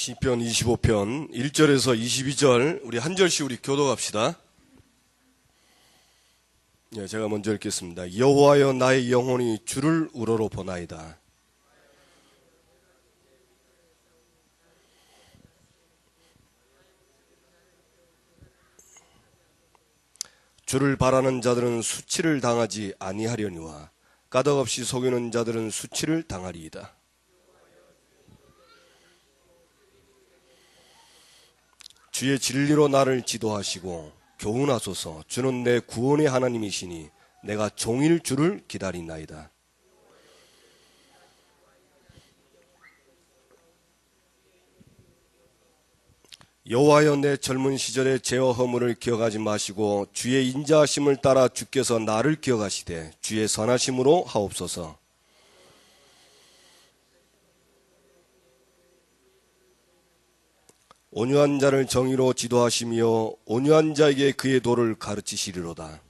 시편 25편 1절에서 22절 우리 한 절씩 우리 교독합시다. 제가 먼저 읽겠습니다. 여호와여 나의 영혼이 주를 우러러 보나이다. 주를 바라는 자들은 수치를 당하지 아니하려니와 까닭없이 속이는 자들은 수치를 당하리이다. 주의 진리로 나를 지도하시고 교훈하소서. 주는 내 구원의 하나님이시니 내가 종일 주를 기다리나이다. 여호와여 내 젊은 시절의 죄와 허물을 기억하지 마시고 주의 인자하심을 따라 주께서 나를 기억하시되 주의 선하심으로 하옵소서. 온유한 자를 정의로 지도하시며 온유한 자에게 그의 도를 가르치시리로다.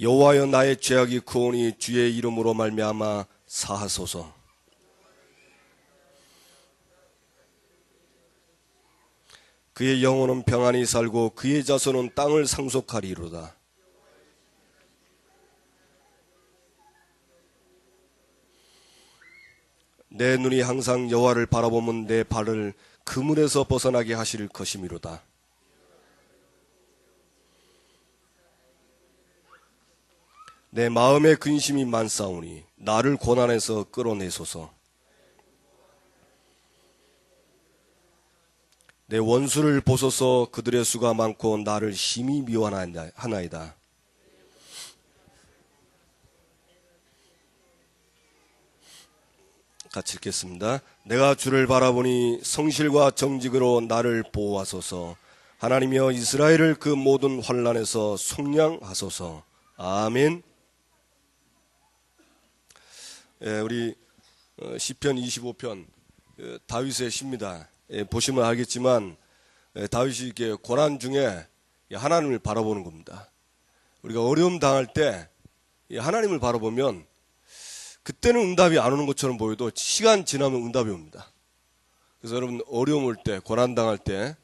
여호와여 나의 죄악이 크오니 주의 이름으로 말미암아 사하소서. 그의 영혼은 평안히 살고 그의 자손은 땅을 상속하리로다. 내 눈이 항상 여호와를 바라보면 내 발을 그물에서 벗어나게 하실 것이미로다. 내 마음에 근심이 많사오니 나를 고난에서 끌어내소서. 내 원수를 보소서. 그들의 수가 많고 나를 심히 미워하나이다. 같이 읽겠습니다. 내가 주를 바라보니 성실과 정직으로 나를 보호하소서. 하나님이여 이스라엘을 그 모든 환난에서 속량하소서. 아멘. 우리 시편 25편 다윗의 시입니다. 보시면 알겠지만 다윗이 이렇게 고난 중에 하나님을 바라보는 겁니다. 우리가 어려움 당할 때 하나님을 바라보면 그때는 응답이 안 오는 것처럼 보여도 시간 지나면 응답이 옵니다. 그래서 여러분 어려움 올 때, 고난 당할 때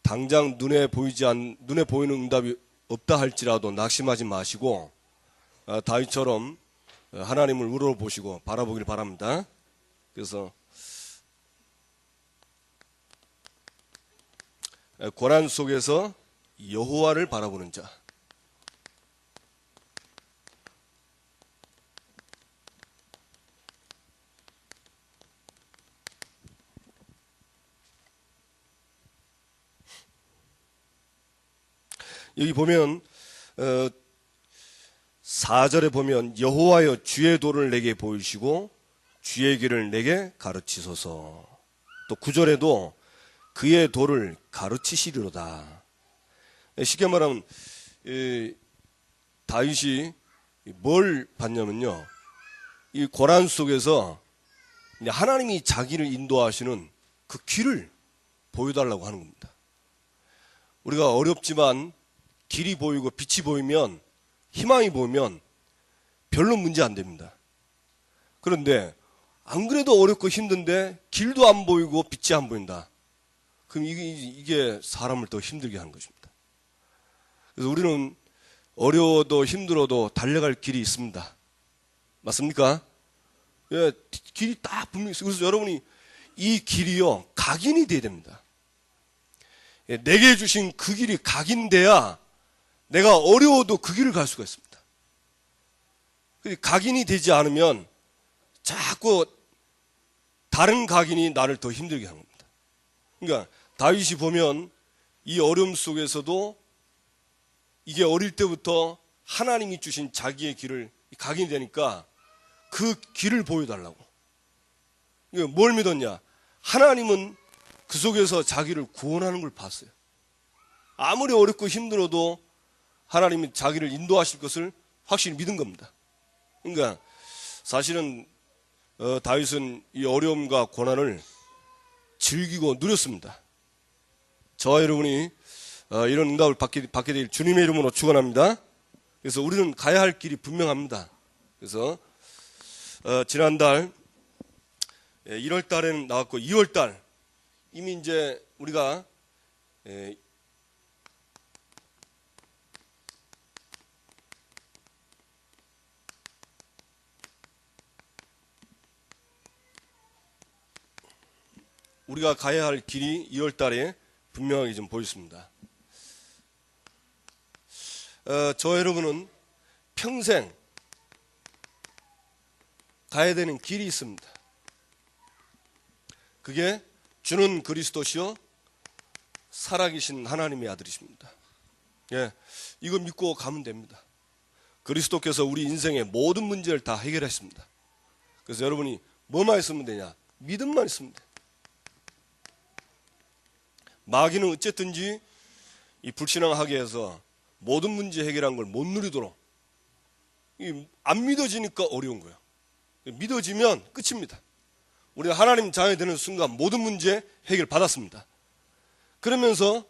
당장 눈에 보이는 응답이 없다 할지라도 낙심하지 마시고 다윗처럼 하나님을 우러러보시고 바라보길 바랍니다. 그래서 고난 속에서 여호와를 바라보는 자. 여기 보면 4절에 보면 여호와여 주의 도를 내게 보이시고 주의 길을 내게 가르치소서. 또 9절에도 그의 도를 가르치시리로다. 쉽게 말하면 다윗이 뭘 봤냐면요, 이 고난 속에서 하나님이 자기를 인도하시는 그 길을 보여달라고 하는 겁니다. 우리가 어렵지만 길이 보이고 빛이 보이면, 희망이 보이면 별로 문제 안 됩니다. 그런데 안 그래도 어렵고 힘든데 길도 안 보이고 빛이 안 보인다. 그럼 이게 사람을 더 힘들게 하는 것입니다. 그래서 우리는 어려워도 힘들어도 달려갈 길이 있습니다. 맞습니까? 예, 길이 딱 분명히 있어요. 그래서 여러분이 이 길이요, 각인이 돼야 됩니다. 예, 내게 주신 그 길이 각인돼야 내가 어려워도 그 길을 갈 수가 있습니다. 각인이 되지 않으면 자꾸 다른 각인이 나를 더 힘들게 하는 겁니다. 그러니까 다윗이 보면 이 어려움 속에서도 이게 어릴 때부터 하나님이 주신 자기의 길을 각인이 되니까 그 길을 보여달라고. 그러니까 뭘 믿었냐? 하나님은 그 속에서 자기를 구원하는 걸 봤어요. 아무리 어렵고 힘들어도 하나님이 자기를 인도하실 것을 확실히 믿은 겁니다. 그러니까 사실은 다윗은 이 어려움과 고난을 즐기고 누렸습니다. 저와 여러분이 이런 응답을 받게 될 주님의 이름으로 축원합니다. 그래서 우리는 가야 할 길이 분명합니다. 그래서 지난달 1월 달에는 나왔고 2월 달 이미 이제 우리가 가야 할 길이 2월 달에 분명하게 좀 보였습니다. 저 여러분은 평생 가야 되는 길이 있습니다. 그게 주는 그리스도시요 살아계신 하나님의 아들이십니다. 예, 이거 믿고 가면 됩니다. 그리스도께서 우리 인생의 모든 문제를 다 해결했습니다. 그래서 여러분이 뭐만 있으면 되냐? 믿음만 있으면 돼. 마귀는 어쨌든지 이 불신앙하게 해서 모든 문제 해결한 걸 못 누리도록 안 믿어지니까 어려운 거예요. 믿어지면 끝입니다. 우리가 하나님 자녀이 되는 순간 모든 문제 해결 받았습니다. 그러면서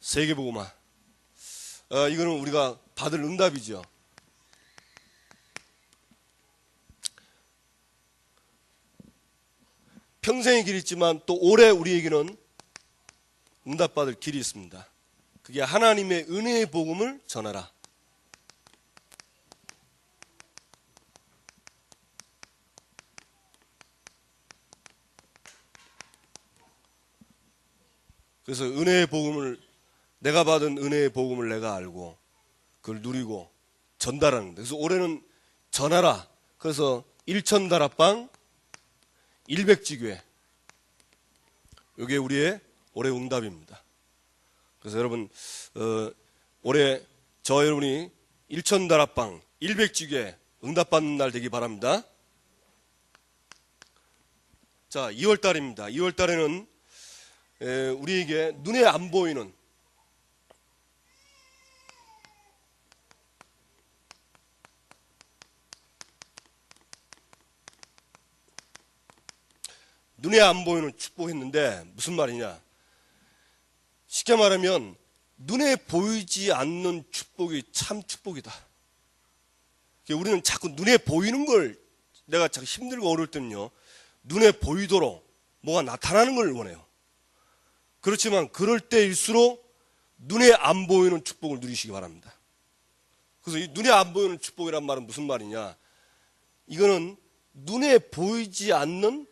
세계복음화 이거는 우리가 받을 응답이죠. 평생의 길이 있지만 또 올해 우리에게는 응답받을 길이 있습니다. 그게 하나님의 은혜의 복음을 전하라. 그래서 은혜의 복음을 내가 받은 은혜의 복음을 내가 알고 그걸 누리고 전달하는 거예요. 그래서 올해는 전하라. 그래서 1,000다락방 100지교회 이게 우리의 올해 응답입니다. 그래서 여러분 올해 저 여러분이 1,000다락방 100지교회 응답받는 날 되기 바랍니다. 자, 2월 달입니다. 2월 달에는 우리에게 눈에 안 보이는 축복했는데 무슨 말이냐? 쉽게 말하면 눈에 보이지 않는 축복이 참 축복이다. 우리는 자꾸 눈에 보이는 걸 내가 자꾸 힘들고 어려울 때는요, 눈에 보이도록 뭐가 나타나는 걸 원해요. 그렇지만 그럴 때일수록 눈에 안 보이는 축복을 누리시기 바랍니다. 그래서 이 눈에 안 보이는 축복이란 말은 무슨 말이냐? 이거는 눈에 보이지 않는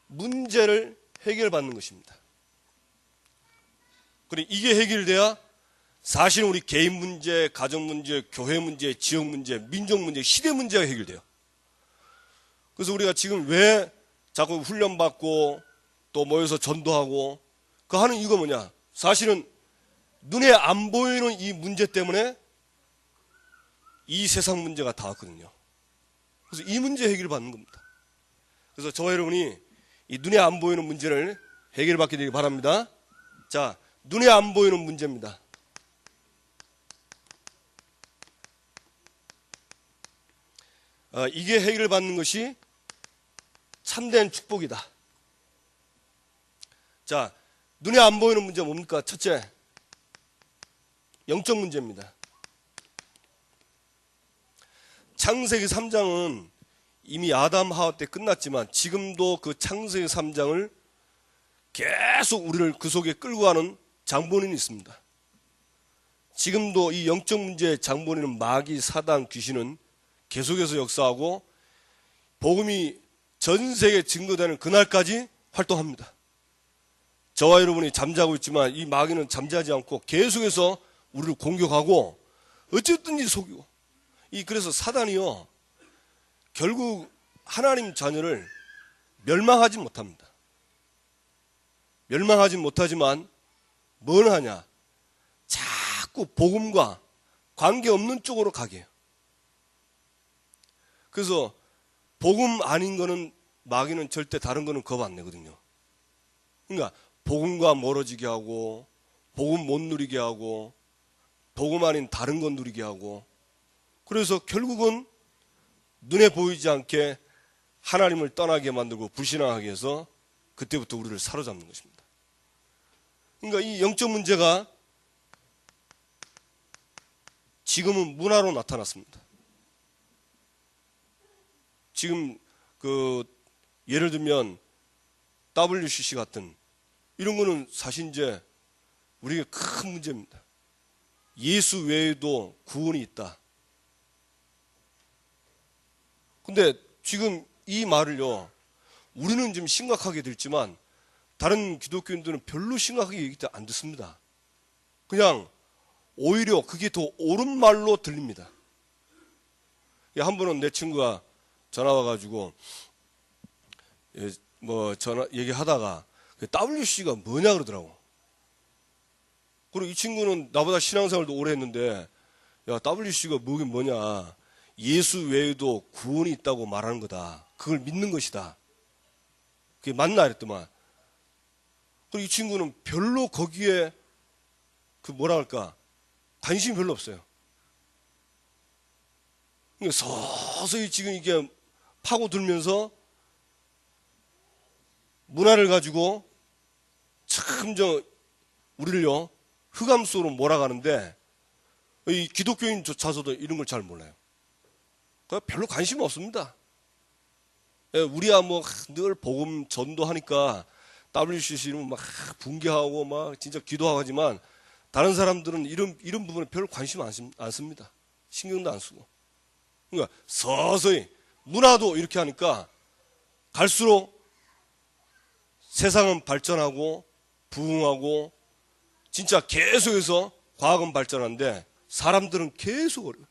문제를 해결받는 것입니다. 그리고 이게 해결돼야 사실 우리 개인 문제, 가정 문제, 교회 문제, 지역 문제, 민족 문제, 시대 문제가 해결돼요. 그래서 우리가 지금 왜 자꾸 훈련받고 또 모여서 전도하고 그 하는 이유가 뭐냐? 사실은 눈에 안 보이는 이 문제 때문에 이 세상 문제가 다 왔거든요. 그래서 이 문제 해결받는 겁니다. 그래서 저와 여러분이 이 눈에 안 보이는 문제를 해결받게 되기 바랍니다. 자, 눈에 안 보이는 문제입니다. 이게 해결받는 것이 참된 축복이다. 자, 눈에 안 보이는 문제가 뭡니까? 첫째, 영적 문제입니다. 창세기 3장은 이미 아담 하와 때 끝났지만 지금도 그 창세기 3장을 계속 우리를 그 속에 끌고 가는 장본인이 있습니다. 지금도 이 영적 문제의 장본인은 마귀, 사단, 귀신은 계속해서 역사하고 복음이 전 세계에 증거되는 그날까지 활동합니다. 저와 여러분이 잠자고 있지만 이 마귀는 잠자지 않고 계속해서 우리를 공격하고 어쨌든지 속이고 그래서 사단이요 결국 하나님 자녀를 멸망하지 못합니다. 멸망하지 못하지만 뭘 하냐? 자꾸 복음과 관계없는 쪽으로 가게 해요. 그래서 복음 아닌 거는 마귀는 절대 다른 거는 겁 안 내거든요. 그러니까 복음과 멀어지게 하고 복음 못 누리게 하고 복음 아닌 다른 건 누리게 하고 그래서 결국은 눈에 보이지 않게 하나님을 떠나게 만들고 불신앙하게 해서 그때부터 우리를 사로잡는 것입니다. 그러니까 이 영적 문제가 지금은 문화로 나타났습니다. 지금 예를 들면 WCC 같은 이런 거는 사실 이제 우리에게 큰 문제입니다. 예수 외에도 구원이 있다. 근데 지금 이 말을요, 우리는 좀 심각하게 듣지만 다른 기독교인들은 별로 심각하게 얘기 안 듣습니다. 그냥 오히려 그게 더 옳은 말로 들립니다. 한 번은 내 친구가 전화 와가지고 전화 얘기하다가 WC가 뭐냐 그러더라고. 그리고 이 친구는 나보다 신앙생활도 오래 했는데, 야, WC가 뭐냐, 예수 외에도 구원이 있다고 말하는 거다. 그걸 믿는 것이다. 그게 맞나 그랬더만. 그리고 이 친구는 별로 거기에 뭐라 할까, 관심이 별로 없어요. 그러니까 서서히 지금 이게 파고들면서 문화를 가지고 참 우리를요 흑암 속으로 몰아가는데, 이 기독교인조차서도 이런 걸 잘 몰라요. 별로 관심 없습니다. 우리야 늘 복음 전도하니까 WCC는 막 붕괴하고 막 진짜 기도하고 하지만, 다른 사람들은 이런 부분에 별 관심 안 씁니다. 신경도 안 쓰고. 그러니까 서서히 문화도 이렇게 하니까 갈수록 세상은 발전하고 부흥하고 진짜 계속해서 과학은 발전하는데 사람들은 계속 어려워요.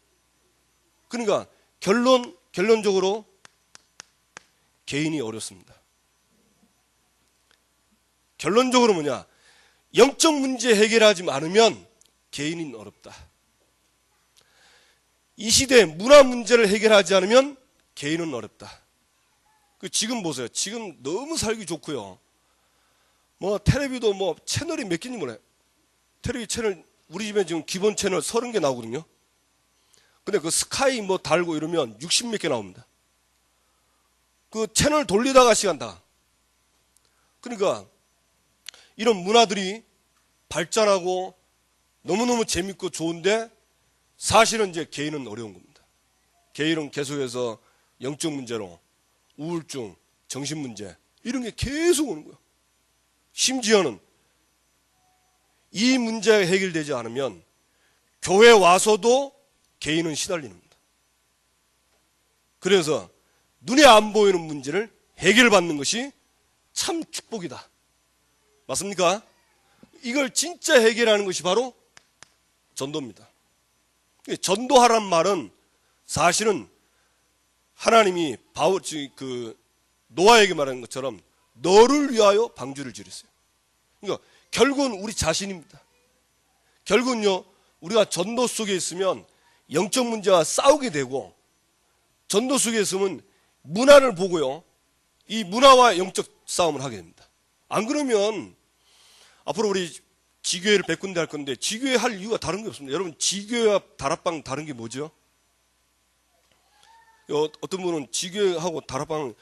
그러니까 결론적으로 개인이 어렵습니다. 결론적으로 뭐냐? 영적 문제 해결하지 않으면 개인은 어렵다. 이 시대에 문화 문제를 해결하지 않으면 개인은 어렵다. 지금 보세요. 지금 너무 살기 좋고요. 텔레비도 채널이 몇 개인지 몰라요. 텔레비 채널, 우리 집에 지금 기본 채널 30개 나오거든요. 근데 스카이 달고 이러면 60 몇 개 나옵니다. 채널 돌리다가 시간 다. 그러니까 이런 문화들이 발전하고 너무너무 재밌고 좋은데, 사실은 이제 개인은 어려운 겁니다. 개인은 계속해서 영적 문제로 우울증, 정신 문제 이런 게 계속 오는 거예요. 심지어는 이 문제가 해결되지 않으면 교회 와서도 개인은 시달리는 겁니다. 그래서 눈에 안 보이는 문제를 해결받는 것이 참 축복이다. 맞습니까? 이걸 진짜 해결하는 것이 바로 전도입니다. 전도하란 말은 사실은 하나님이 노아에게 말하는 것처럼 너를 위하여 방주를 지르세요. 그러니까 결국은 우리 자신입니다. 결국은요, 우리가 전도 속에 있으면 영적 문제와 싸우게 되고, 전도 속에 있으면 문화를 보고요, 이 문화와 영적 싸움을 하게 됩니다. 안 그러면 앞으로 우리 지교회를 100군데 할 건데 지교회 할 이유가 다른 게 없습니다. 여러분, 지교회와 다락방 다른 게 뭐죠? 어떤 분은 지교회하고 다락방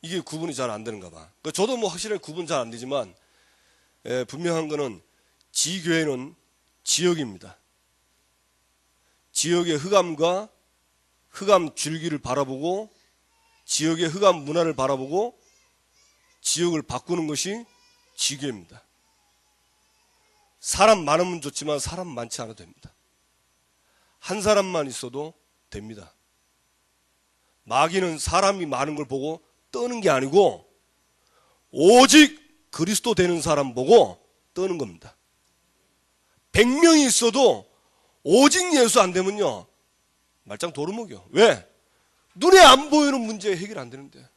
이게 구분이 잘 안 되는가 봐. 저도 확실하게 구분 잘 안 되지만, 분명한 거는 지교회는 지역입니다. 지역의 흑암과 흑암 줄기를 바라보고, 지역의 흑암 문화를 바라보고 지역을 바꾸는 것이 지교회입니다. 사람 많으면 좋지만 사람 많지 않아도 됩니다. 한 사람만 있어도 됩니다. 마귀는 사람이 많은 걸 보고 떠는 게 아니고 오직 그리스도 되는 사람 보고 떠는 겁니다. 100명이 있어도 오직 예수 안 되면요, 말짱 도루묵이요. 왜? 눈에 안 보이는 문제 해결 안 되는데.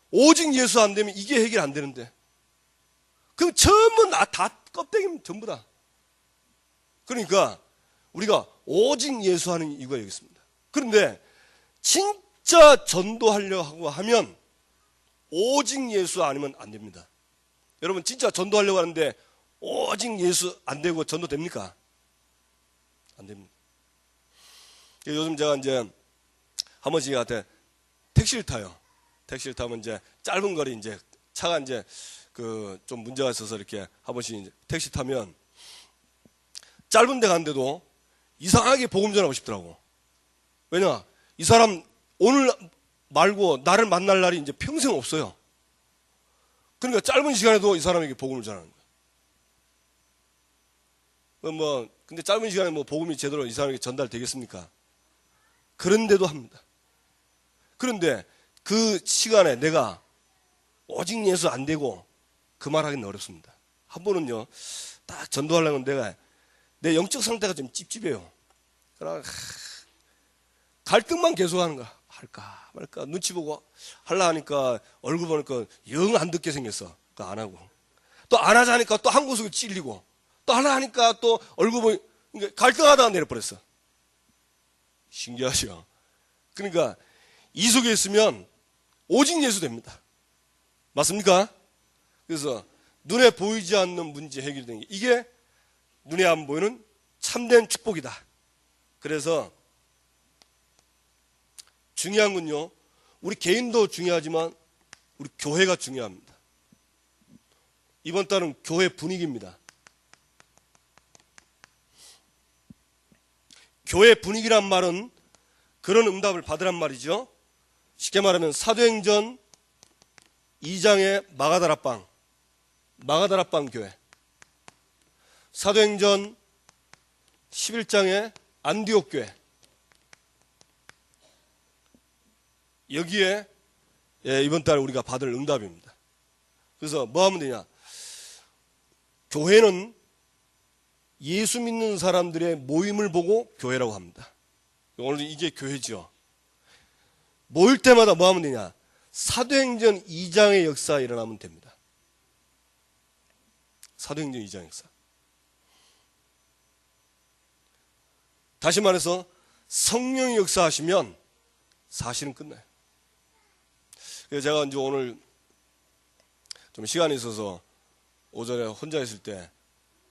오직 예수 안 되면 이게 해결 안 되는데. 그럼 전부 다 껍데기면 전부 다. 그러니까 우리가 오직 예수하는 이유가 여기 있습니다. 그런데 진짜 전도하려고 하면 오직 예수 아니면 안 됩니다. 여러분, 진짜 전도하려고 하는데 오직 예수 안 되고 전도 됩니까? 안 됩니다. 요즘 제가 이제 한 번씩 한테 택시를 타요. 택시를 타면 이제 짧은 거리 이제 차가 이제 좀 문제가 있어서 이렇게 한 번씩 이제 택시 타면 짧은 데 갔는데도 이상하게 복음 전하고 싶더라고. 왜냐? 이 사람 오늘 말고 나를 만날 날이 이제 평생 없어요. 그러니까 짧은 시간에도 이 사람에게 복음을 전하는 거예요. 근데 짧은 시간에 복음이 제대로 이 사람에게 전달되겠습니까? 그런데도 합니다. 그런데 그 시간에 내가 오직 예수 안 되고 그 말 하기는 어렵습니다. 한 번은요, 딱 전도하려면 내 영적 상태가 좀 찝찝해요. 그러나 갈등만 계속하는 거야. 할까 말까 눈치 보고 하려 하니까 얼굴 보니까 영 안 듣게 생겼어. 그러니까 안 하고 또 안 하자 하니까 또 한 곳으로 찔리고 또 하려 하니까 또 얼굴 보니 그러니까 갈등하다가 내려버렸어. 신기하죠. 그러니까 이 속에 있으면 오직 예수 됩니다. 맞습니까? 그래서 눈에 보이지 않는 문제 해결되는 게 이게 눈에 안 보이는 참된 축복이다. 그래서 중요한 건요, 우리 개인도 중요하지만 우리 교회가 중요합니다. 이번 달은 교회 분위기입니다. 교회 분위기란 말은 그런 응답을 받으란 말이죠. 쉽게 말하면 사도행전 2장의 마가다락방 교회, 사도행전 11장의 안디옥 교회, 여기에 이번 달 우리가 받을 응답입니다. 그래서 뭐 하면 되냐? 교회는 예수 믿는 사람들의 모임을 보고 교회라고 합니다. 오늘 이게 교회죠. 모일 때마다 뭐 하면 되냐? 사도행전 2장의 역사 일어나면 됩니다. 사도행전 2장 역사. 다시 말해서 성령이 역사하시면 사실은 끝나요. 그래서 제가 이제 오늘 좀 시간이 있어서 오전에 혼자 있을 때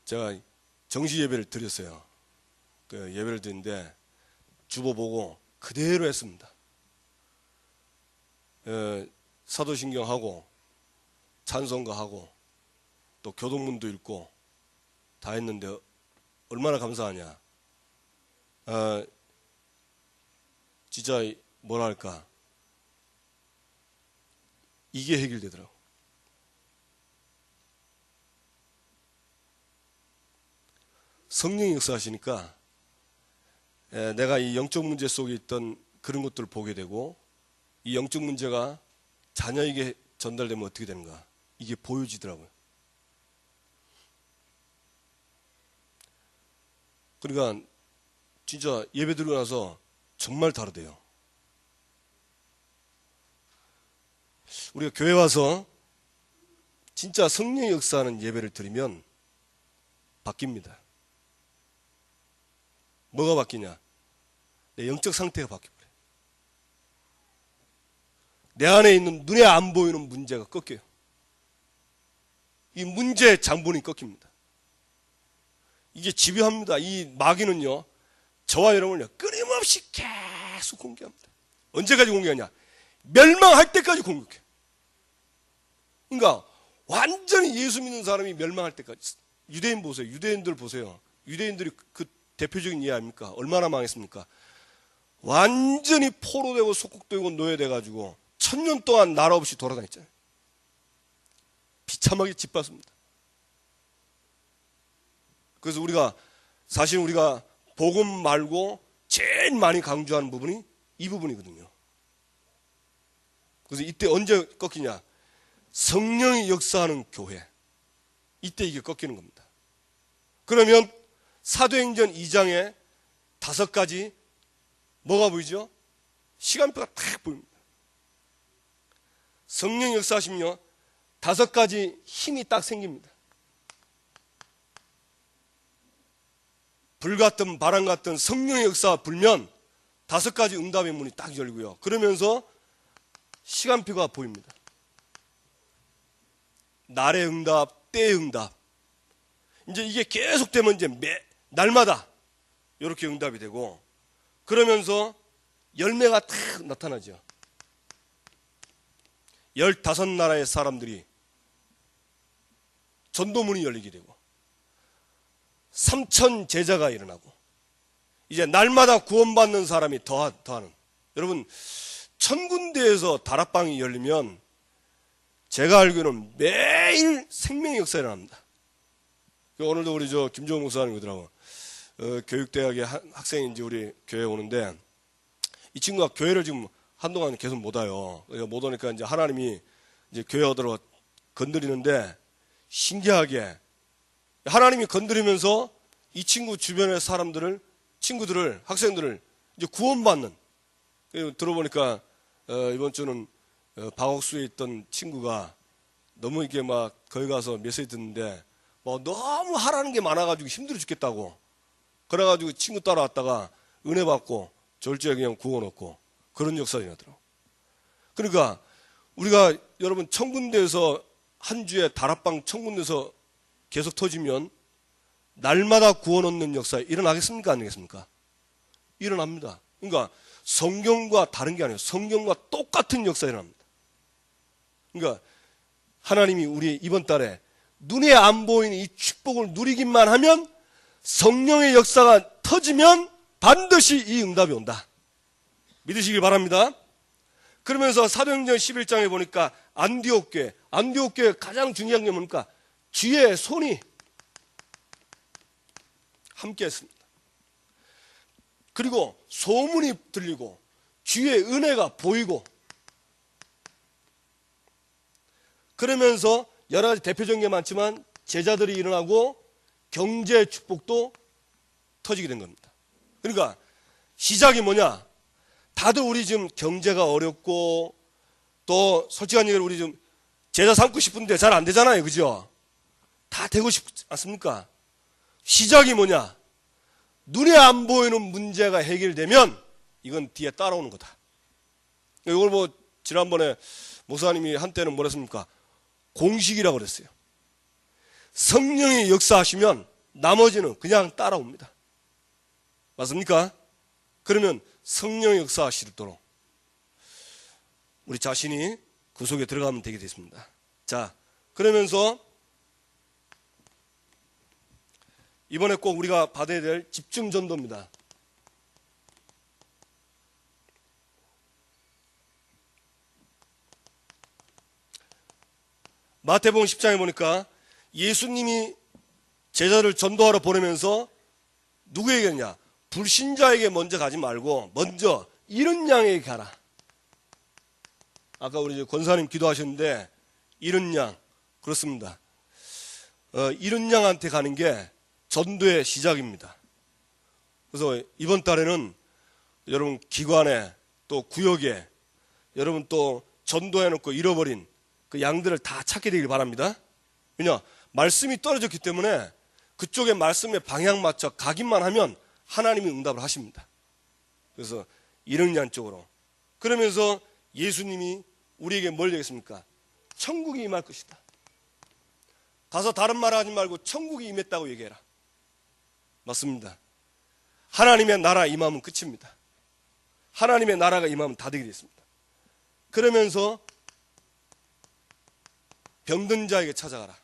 제가 정시 예배를 드렸어요. 그 예배를 드렸는데 주보 보고 그대로 했습니다. 사도신경하고 찬송가하고 또 교동문도 읽고 다 했는데 얼마나 감사하냐. 진짜 뭐랄까, 이게 해결되더라고. 성령이 역사하시니까 내가 이 영적 문제 속에 있던 그런 것들을 보게 되고, 이 영적 문제가 자녀에게 전달되면 어떻게 되는가, 이게 보여지더라고요. 그러니까 진짜 예배 드리고 나서 정말 다르대요. 우리가 교회 와서 진짜 성령의 역사하는 예배를 드리면 바뀝니다. 뭐가 바뀌냐? 내 영적 상태가 바뀌어버려요. 내 안에 있는 눈에 안 보이는 문제가 꺾여요. 이 문제의 장본이 꺾입니다. 이게 집요합니다. 이 마귀는요, 저와 여러분을요, 끊임없이 계속 공격합니다. 언제까지 공격하냐? 멸망할 때까지 공격해. 그러니까 완전히 예수 믿는 사람이 멸망할 때까지. 유대인 보세요. 유대인들 보세요. 유대인들이 그 대표적인 이해 아닙니까? 얼마나 망했습니까? 완전히 포로되고 속국되고 노예돼가지고 1000년 동안 나라 없이 돌아다녔잖아요. 비참하게 짓밟습니다. 그래서 사실 우리가 복음 말고 제일 많이 강조하는 부분이 이 부분이거든요. 그래서 이때 언제 꺾이냐? 성령이 역사하는 교회. 이때 이게 꺾이는 겁니다. 그러면 사도행전 2장에 5가지 뭐가 보이죠? 시간표가 딱 보입니다. 성령 역사하시면요, 5가지 힘이 딱 생깁니다. 불 같든 바람 같든 성령의 역사 불면 5가지 응답의 문이 딱 열고요. 그러면서 시간표가 보입니다. 날의 응답, 때의 응답. 이제 이게 계속되면 이제 날마다 이렇게 응답이 되고, 그러면서 열매가 딱 나타나죠. 15나라의 사람들이 전도문이 열리게 되고, 3천 제자가 일어나고 이제 날마다 구원받는 사람이 더하는, 여러분 1000군데에서 다락방이 열리면 제가 알기로는 매일 생명의 역사가 일어납니다. 오늘도 우리 김종호 목사님 오더라고. 교육대학의 학생인지 우리 교회에 오는데 이 친구가 교회를 지금 한동안 계속 못 와요. 그러니까 못 오니까 이제 하나님이 이제 교회 오도록 건드리는데, 신기하게 하나님이 건드리면서 이 친구 주변의 친구들을, 학생들을 이제 구원받는. 들어보니까 이번 주는 박옥수에 있던 친구가 너무 이렇게 막 거기 가서 메시지 듣는데 뭐 너무 하라는 게 많아가지고 힘들어 죽겠다고. 그래가지고 친구 따라왔다가 은혜 받고 졸지에 그냥 구원 얻고 그런 역사가 일어나더라고. 그러니까 우리가 여러분 1000군데에서 한 주에 다락방 1000군데에서 계속 터지면 날마다 구원 얻는 역사 일어나겠습니까? 안 되겠습니까? 일어납니다. 그러니까 성경과 다른 게 아니에요. 성경과 똑같은 역사 일어납니다. 그러니까 하나님이 우리 이번 달에 눈에 안 보이는 이 축복을 누리기만 하면, 성령의 역사가 터지면 반드시 이 응답이 온다. 믿으시길 바랍니다. 그러면서 사도행전 11장에 보니까 안디옥 교회 가장 중요한 게 뭡니까? 주의 손이 함께 했습니다. 그리고 소문이 들리고 주의 은혜가 보이고, 그러면서 여러 가지 대표적인 게 많지만 제자들이 일어나고 경제 축복도 터지게 된 겁니다. 그러니까 시작이 뭐냐? 다들 우리 지금 경제가 어렵고, 또 솔직한 얘기로 우리 좀 제자 삼고 싶은데 잘 안 되잖아요. 그죠? 다 되고 싶지 않습니까? 시작이 뭐냐? 눈에 안 보이는 문제가 해결되면 이건 뒤에 따라오는 거다. 이걸 뭐 지난번에 목사님이 한때는 뭐랬습니까? 공식이라고 그랬어요. 성령이 역사하시면 나머지는 그냥 따라옵니다. 맞습니까? 그러면 성령이 역사하시도록 우리 자신이 그 속에 들어가면 되게 됐습니다. 자, 그러면서 이번에 꼭 우리가 받아야 될 집중 전도입니다. 마태복음 10장에 보니까 예수님이 제자를 전도하러 보내면서 누구에게 했냐? 불신자에게 먼저 가지 말고 먼저 잃은 양에게 가라. 아까 우리 권사님 기도하셨는데 잃은 양, 그렇습니다. 잃은 양한테 가는 게 전도의 시작입니다. 그래서 이번 달에는 여러분 기관에 또 구역에 여러분 또 전도해놓고 잃어버린 그 양들을 다 찾게 되길 바랍니다. 왜냐? 말씀이 떨어졌기 때문에 그쪽에 말씀의 방향 맞춰 가기만 하면 하나님이 응답을 하십니다. 그래서 잃은 양 쪽으로. 그러면서 예수님이 우리에게 뭘 얘기했습니까? 천국이 임할 것이다. 가서 다른 말 하지 말고 천국이 임했다고 얘기해라. 맞습니다. 하나님의 나라 임하면 끝입니다. 하나님의 나라가 임하면 다 되게 됐습니다. 그러면서 병든 자에게 찾아가라.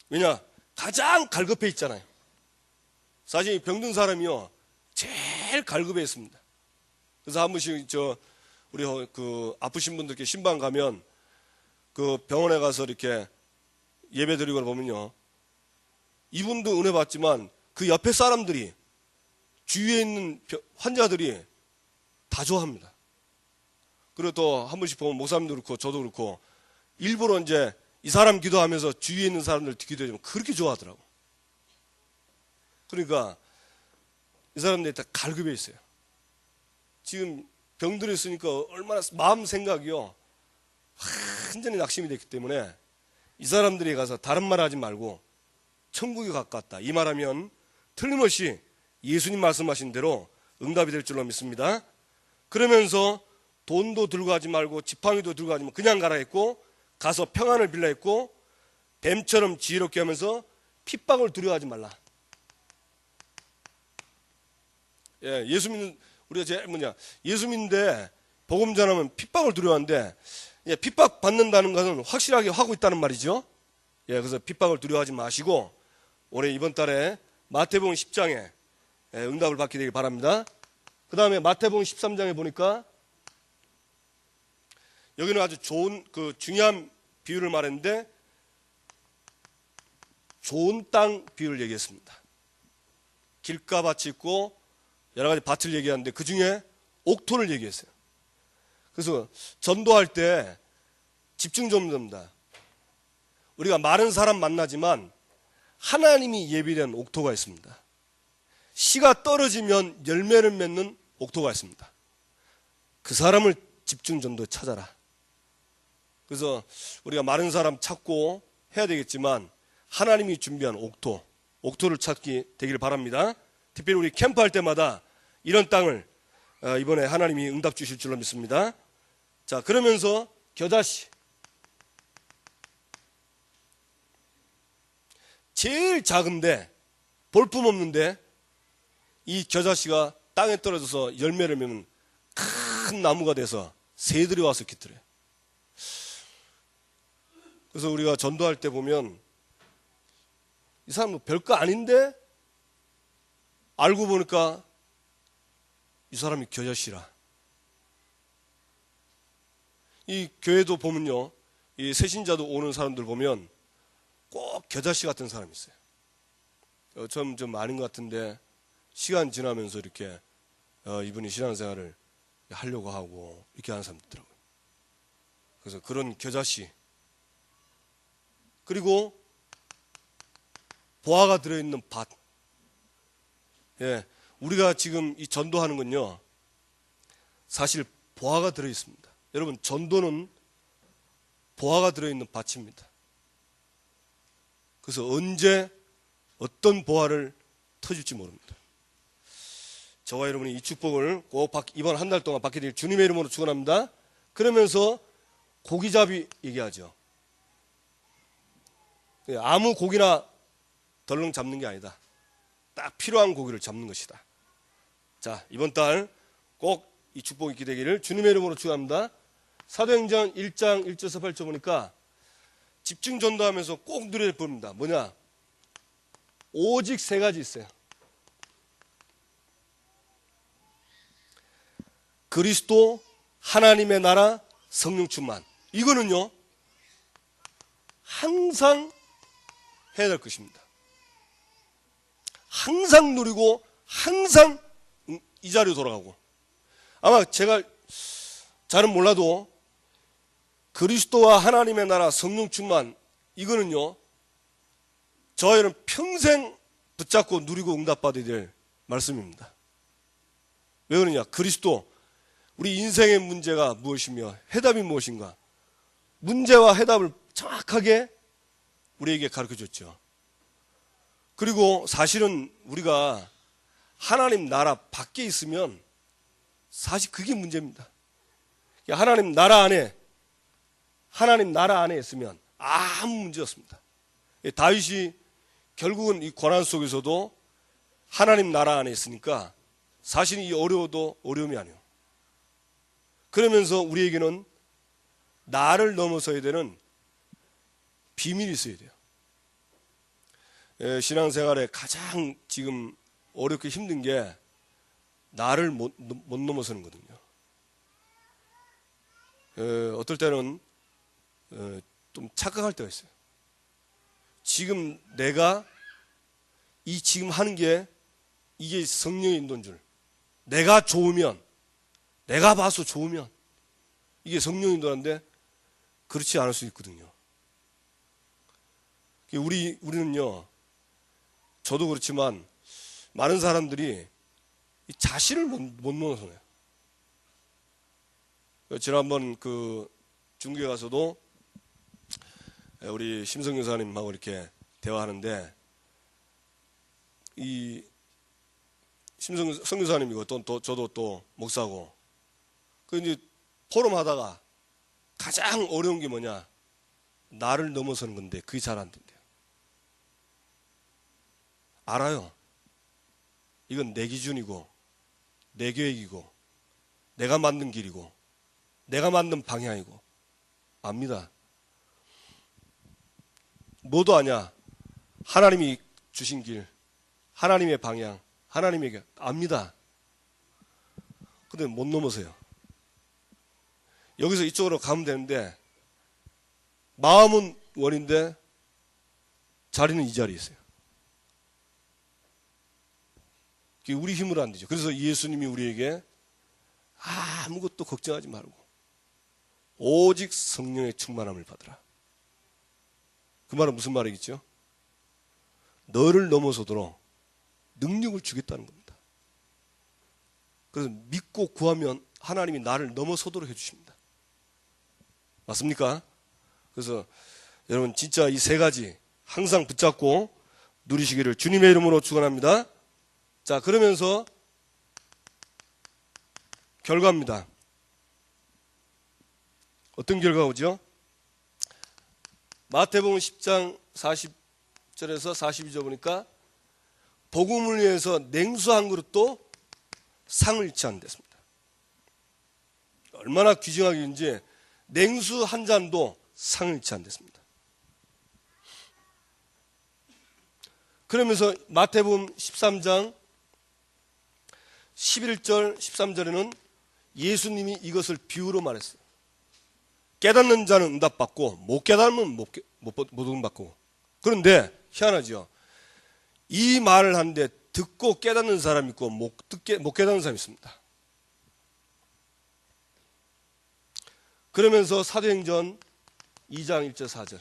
왜냐? 가장 갈급해 있잖아요. 사실 병든 사람이요 제일 갈급해 있습니다. 그래서 한 번씩 우리 그 아프신 분들께 신방 가면 그 병원에 가서 이렇게 예배 드리고 보면요, 이분도 은혜 받지만 그 옆에 사람들이, 주위에 있는 환자들이 다 좋아합니다. 그리고 또 한 번씩 보면 목사님도 그렇고 저도 그렇고 일부러 이제 이 사람 기도하면서 주위에 있는 사람들 기도해주면 그렇게 좋아하더라고. 그러니까 이 사람들이 다 갈급해 있어요. 지금 병들어 있으니까 얼마나 마음 생각이요 완전히 낙심이 됐기 때문에 이 사람들이 가서 다른 말 하지 말고 천국이 가깝다 이 말하면 틀림없이 예수님 말씀하신 대로 응답이 될 줄로 믿습니다. 그러면서 돈도 들고 가지 말고 지팡이도 들고 가지 말고 그냥 가라 했고, 가서 평안을 빌라 했고, 뱀처럼 지혜롭게 하면서 핍박을 두려워하지 말라. 예, 예수 믿는 우리가 제일 예수 믿는데 복음 전하면 핍박을 두려워하는데, 예, 핍박 받는다는 것은 확실하게 하고 있다는 말이죠. 그래서 핍박을 두려워하지 마시고 올해 이번 달에 마태복음 10장에 응답을 받게 되길 바랍니다. 그 다음에 마태복음 13장에 보니까 여기는 아주 좋은 중요한 비유를 말했는데 좋은 땅 비유를 얘기했습니다. 길가밭이 있고 여러 가지 밭을 얘기하는데 그 중에 옥토를 얘기했어요. 그래서 전도할 때 집중 좀 됩니다. 우리가 많은 사람 만나지만 하나님이 예비된 옥토가 있습니다. 씨가 떨어지면 열매를 맺는 옥토가 있습니다. 그 사람을 집중 전도에 찾아라. 그래서 우리가 많은 사람 찾고 해야 되겠지만 하나님이 준비한 옥토를 찾기 되기를 바랍니다. 특별히 우리 캠프할 때마다 이런 땅을 이번에 하나님이 응답 주실 줄로 믿습니다. 자, 그러면서 겨자씨. 제일 작은데 볼품 없는데 이 겨자씨가 땅에 떨어져서 열매를 맺으면 큰 나무가 돼서 새들이 와서 깃들어요. 그래서 우리가 전도할 때 보면 이 사람 별거 아닌데 알고 보니까 이 사람이 겨자씨라. 이 교회도 보면요, 이 새신자도 오는 사람들 보면 꼭 겨자씨 같은 사람이 있어요. 좀 아닌 것 같은데 시간 지나면서 이렇게 이분이 신앙생활을 하려고 하고 이렇게 하는 사람들 있더라고요. 그래서 그런 겨자씨, 그리고 보화가 들어있는 밭. 우리가 지금 이 전도하는 건요, 사실 보화가 들어있습니다. 여러분, 전도는 보화가 들어있는 밭입니다. 그래서 언제 어떤 보화를 터질지 모릅니다. 저와 여러분이 이 축복을 꼭 이번 한 달 동안 받게 될 주님의 이름으로 축원합니다. 그러면서 고기잡이 얘기하죠. 아무 고기나 덜렁 잡는 게 아니다. 딱 필요한 고기를 잡는 것이다. 자, 이번 달 꼭 이 축복이 있게 되기를 주님의 이름으로 축원합니다. 사도행전 1장 1절에서 8절 보니까 집중 전도하면서 꼭 누려야 봅니다. 뭐냐? 오직 세 가지 있어요. 그리스도, 하나님의 나라, 성령 충만. 이거는요, 항상 해야 될 것입니다. 항상 누리고 항상 이 자리로 돌아가고. 아마 제가 잘은 몰라도 그리스도와 하나님의 나라, 성령 충만, 이거는요, 저희는 평생 붙잡고 누리고 응답받아야 될 말씀입니다. 왜 그러냐? 그리스도, 우리 인생의 문제가 무엇이며 해답이 무엇인가? 문제와 해답을 정확하게 우리에게 가르쳐줬죠. 그리고 사실은 우리가 하나님 나라 밖에 있으면 사실 그게 문제입니다. 하나님 나라 안에 있으면 아무 문제 없습니다. 다윗이 결국은 이 고난 속에서도 하나님 나라 안에 있으니까 사실 이 어려워도 어려움이 아니에요. 그러면서 우리에게는 나를 넘어서야 되는 비밀이 있어야 돼요. 신앙생활에 가장 지금 어렵게 힘든 게 나를 못 넘어서는 거거든요. 어떨 때는 좀 착각할 때가 있어요. 지금 내가 지금 하는 게 이게 성령의 인도인 줄, 내가 좋으면, 내가 봐서 좋으면 이게 성령의 인도인데 그렇지 않을 수 있거든요. 우리는요, 저도 그렇지만 많은 사람들이 이 자신을 못 넘어서요. 지난번 중국에 가서도 우리 심성규 사님하고 이렇게 대화하는데, 이 선교사님이고 또 저도 또 목사고, 이제 포럼 하다가 가장 어려운 게 뭐냐? 나를 넘어서는 건데 그게 잘 안 된대요. 알아요. 이건 내 기준이고 내 계획이고 내가 만든 길이고 내가 만든 방향이고 압니다. 뭐도 아냐. 하나님이 주신 길, 하나님의 방향, 하나님에게 압니다. 근데 못 넘어서요. 여기서 이쪽으로 가면 되는데 마음은 원인데 자리는 이 자리에 있어요. 그게 우리 힘으로 안 되죠. 그래서 예수님이 우리에게 아무것도 걱정하지 말고 오직 성령의 충만함을 받으라. 그 말은 무슨 말이겠죠? 너를 넘어서도록 능력을 주겠다는 겁니다. 그래서 믿고 구하면 하나님이 나를 넘어서도록 해주십니다. 맞습니까? 그래서 여러분 진짜 이 세 가지 항상 붙잡고 누리시기를 주님의 이름으로 축원합니다. 자, 그러면서 결과입니다. 어떤 결과가 오죠? 마태복음 10장 40절에서 42절 보니까 복음을 위해서 냉수 한 그릇도 상을 잃지 않는댔습니다. 얼마나 귀중하긴지 냉수 한 잔도 상을 잃지 않는댔습니다. 그러면서 마태복음 13장 11절 13절에는 예수님이 이것을 비유로 말했어요. 깨닫는 자는 응답받고 못 깨달으면 못 응답받고. 그런데 희한하죠. 이 말을 하는데 듣고 깨닫는 사람이 있고 못 깨닫는 사람이 있습니다. 그러면서 사도행전 2장 1절 4절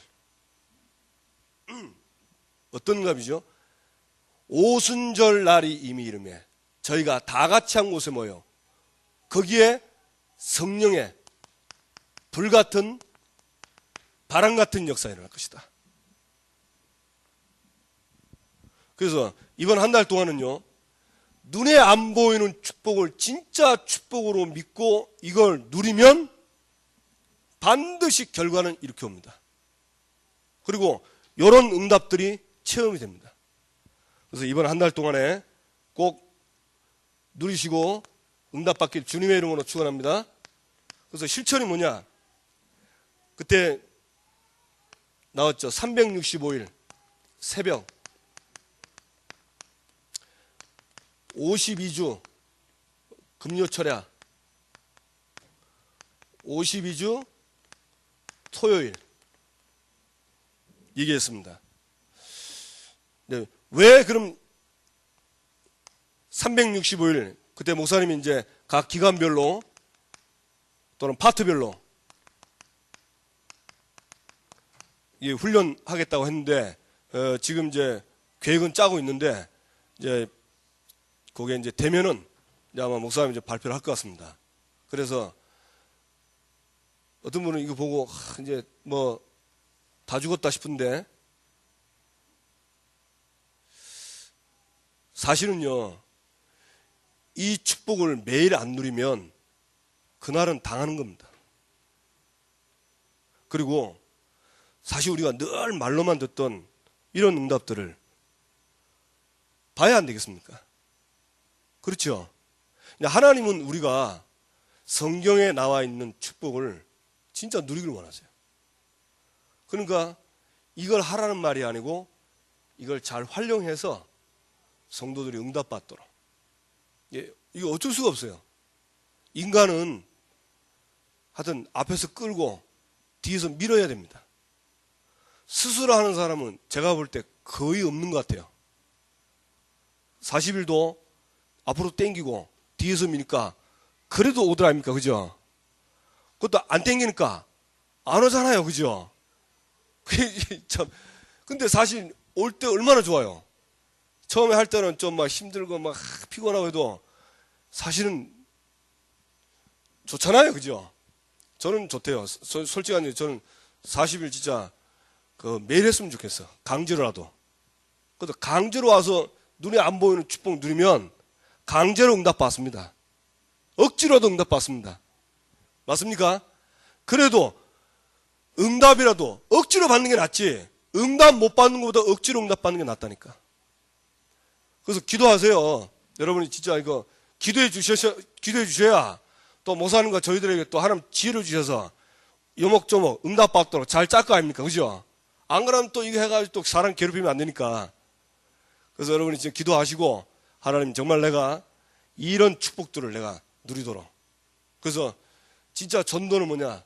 어떤 응답이죠? 오순절 날이 이미 이르매 저희가 다 같이 한 곳에 모여 거기에 성령의 불같은 바람 같은 역사가 일어날 것이다. 그래서 이번 한 달 동안은요, 눈에 안 보이는 축복을 진짜 축복으로 믿고 이걸 누리면 반드시 결과는 이렇게 옵니다. 그리고 이런 응답들이 체험이 됩니다. 그래서 이번 한 달 동안에 꼭 누리시고 응답받길 주님의 이름으로 축원합니다. 그래서 실천이 뭐냐? 그때 나왔죠. 365일 새벽 52주 금요철야 52주 토요일 얘기했습니다. 네, 왜 그럼 365일 그때 목사님이 이제 각 기간별로 또는 파트별로 이 훈련하겠다고 했는데 지금 이제 계획은 짜고 있는데 이제 그게 이제 되면은 이제 아마 목사님이 이제 발표를 할 것 같습니다. 그래서 어떤 분은 이거 보고 이제 뭐 다 죽었다 싶은데 사실은요 이 축복을 매일 안 누리면 그날은 당하는 겁니다. 그리고 사실 우리가 늘 말로만 듣던 이런 응답들을 봐야 안 되겠습니까? 그렇죠? 하나님은 우리가 성경에 나와 있는 축복을 진짜 누리기를 원하세요. 그러니까 이걸 하라는 말이 아니고 이걸 잘 활용해서 성도들이 응답받도록. 이거 어쩔 수가 없어요. 인간은 하여튼 앞에서 끌고 뒤에서 밀어야 됩니다. 스스로 하는 사람은 제가 볼 때 거의 없는 것 같아요. 40일도 앞으로 땡기고 뒤에서 미니까 그래도 오더라 아닙니까? 그죠? 그것도 안 땡기니까 안 오잖아요. 그죠? 참. 근데 사실 올 때 얼마나 좋아요. 처음에 할 때는 좀 막 힘들고 막 피곤하고 해도 사실은 좋잖아요. 그죠? 저는 좋대요. 솔직히 저는 40일 진짜 매일 했으면 좋겠어. 강제로라도. 그래도 강제로 와서 눈에 안 보이는 축복 누리면 강제로 응답받습니다. 억지로도 응답받습니다. 맞습니까? 그래도 응답이라도 억지로 받는 게 낫지 응답 못 받는 것보다 억지로 응답받는 게 낫다니까. 그래서 기도하세요. 여러분이 진짜 이거 기도해 주셔야 또 목사님과 저희들에게 또 하나님 지혜를 주셔서 요목조목 응답받도록 잘 짤 거 아닙니까? 그죠? 안 그러면 또 이거 해가지고 또 사람 괴롭히면 안 되니까. 그래서 여러분이 지금 기도하시고 하나님 정말 내가 이런 축복들을 내가 누리도록. 그래서 진짜 전도는 뭐냐?